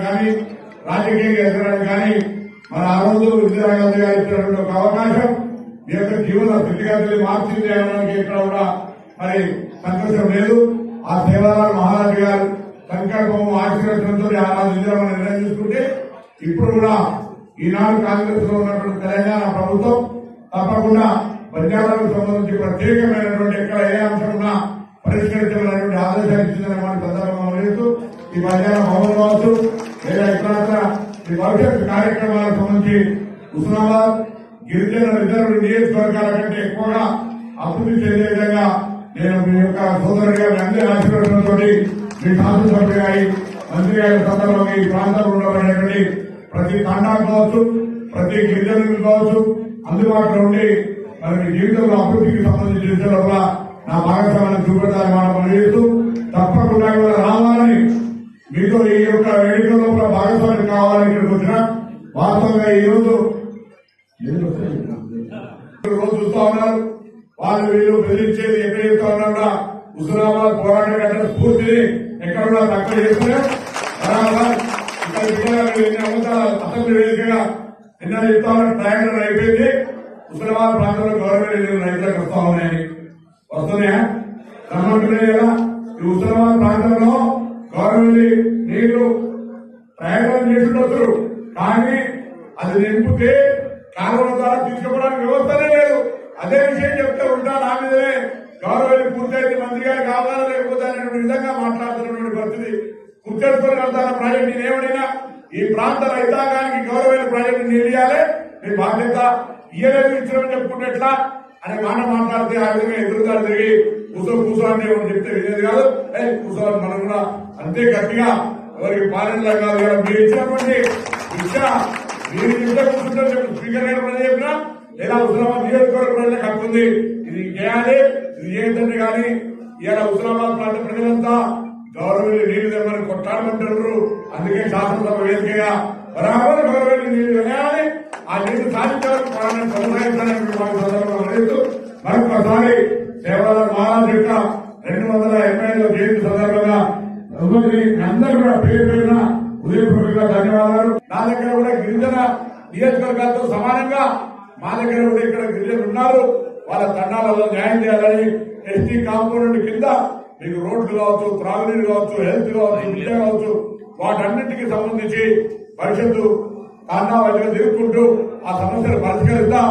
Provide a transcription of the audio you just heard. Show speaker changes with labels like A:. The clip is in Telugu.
A: కానీ రాజకీయంగా ఎదగడానికి కానీ మన ఆ రోజు ఇందిరాగాంధీ గారు ఇచ్చినటువంటి ఒక అవకాశం మీ యొక్క జీవన స్థితిగతులు మార్చింది అనడానికి ఇక్కడ కూడా మరి సంతోషం లేదు. ఆ సేవాలాల్ మహారాజు గారు సంకల్పము ఆశీర్వచనంతో ఆ రోజు ఇందిరామని నిర్ణయం తీసుకుంటే ఇప్పుడు కూడా ఈనాడు కాంగ్రెస్ లో ఉన్నటువంటి తెలంగాణ ప్రభుత్వం తప్పకుండా బంజారాలకు సంబంధించి ప్రత్యేకమైనటువంటి ఎక్కడ ఏ అంశం ఉన్నా పరిష్కరించాలనేటువంటి ఆదేశాలు ఇచ్చిందని మన సందర్భంగా లేదు. ఈ బంజారా భవన్ కావచ్చు లేదా ఇతర ఈ భవిష్యత్తు కార్యక్రమాలకు సంబంధించి హుస్నాబాద్ గిరిజన రిజర్వ్ నియోజకవర్గాల కంటే ఎక్కువగా అభివృద్ధి చెందే విధంగా నేను మీ యొక్క సోదరుడు గారి అందరి ఆశీర్వాదంతో మీ శాసనసభ్యులు గారి మంత్రి గారి సందర్భంగా ఈ ప్రాంతంలో ఉండబడేటువంటి ప్రతి తండా కావచ్చు ప్రతి గిరిజనులు కావచ్చు అందుబాటులో ఉండి మరి మీ జీవితంలో అభివృద్ధికి సంబంధించిన విషయంలో కూడా నా భాగస్వామ్యాన్ని చూపెట్టాలని మనం పనిచేస్తూ తప్పకుండా ఇవాళ రావాలని మీతో ఈ యొక్క వేడుకల్లో కూడా భాగస్వామ్యం కావాలని ఇక్కడికి వచ్చిన వాస్తవంగా ఈ రోజు చూస్తా ఉన్నారు వాళ్ళు వీళ్ళు బెదిరించేది ఎక్కడ చెప్తా ఉన్నా కూడా హుస్నాబాద్ పోరాట గంట స్ఫూర్తిని ఎక్కడ కూడా తక్కువ చేస్తున్నారు. బరాబర్ ఇక్కడ అసెంబ్లీ వేదికగా నిన్న చెప్తా ఉన్న ట్రయాంగల్ అయిపోయింది. హుస్నాబాద్ ప్రాంతంలో గవర్నమెంట్ రైతులకు వస్తా ఉన్నాయని వస్తున్నాయా రమ్మంటున్నాయి కదా. ఈ హుస్నాబాద్ ప్రాంతంలో గవర్నమెంట్ నీళ్లు ప్రయాణం చేస్తుండొచ్చు కానీ అది నింపితే కాలువల ద్వారా తీసుకోవడానికి వ్యవస్థనే లేదు. అదే విషయం చెప్తే ఉంటా నా మీదనే గవర్నమెంట్ పూర్తయితే మంత్రి గారు కావాలా లేకపోతే అనేటువంటి విధంగా మాట్లాడుతున్నటువంటి పరిస్థితి. గుర్తెట్టుకుని వెళ్తాన ప్రాజెక్టు నేనేమైనా ఈ ప్రాంత రైతాంగానికి గవర్నమెంట్ ప్రాజెక్టు నీడియాలి మీ బాధ్యత ఇయ్యలేదు ఇచ్చామని చెప్పుకుంటే ఎట్లా అనే మాట మాట్లాడితే ఆ విధంగా ఎదురుదారు తిరిగి కూర్చో అంటే ఎవరు చెప్తే వినేది కాదు. కూర్చోవాలి మనం కూడా అంతే గట్టిగా ఎవరికి పాలనలా కాదు కదా. మీరు ఇచ్చినటువంటి శిక్ష మీరు చెప్తే కూర్చుంటే స్పీకర్ గారు ప్రజలు చెప్పినా లేదా హుస్నాబాద్ నియోజకవర్గ ప్రజలకు హక్కుంది ఇది చేయాలి ఇది చేయదంటే కానీ ఇలా హుస్నాబాద్ ప్రాంత ప్రజలంతా గవర్నమెంట్ నీళ్లు తెమ్మని కొట్టాడమంటారు. అందుకే శాసనసభ వేదికగా బరాబర్ గవర్నమెంట్ నీళ్లు వేయాలి ఆ నీళ్లు సాధించాలని పాలన కొనసాగించాలని సందర్భంగా లేదు. మరొకసారి సేవాలాల్ మహారాజ్ యొక్క 285వ జయంతి సందర్భంగా అందరూ కూడా పేరు పేరున ఉదయపూర్వకంగా ధన్యవాదాలు. నా దగ్గర కూడా గిరిజన నియోజకవర్గాలతో సమానంగా మా దగ్గర కూడా ఇక్కడ గిరిజనులు ఉన్నారు. వాళ్ళ తండాలలో న్యాయం చేయాలని ఎస్టీ కాంపౌండ్ కింద మీకు రోడ్లు కావచ్చు త్రాగునీరు కావచ్చు హెల్త్ కావచ్చు విద్య కావచ్చు వాటన్నింటికి సంబంధించి భవిష్యత్తు తాండా వైద్యులు తిరుగుకుంటూ ఆ సమస్యలు పరిష్కరిద్దాం.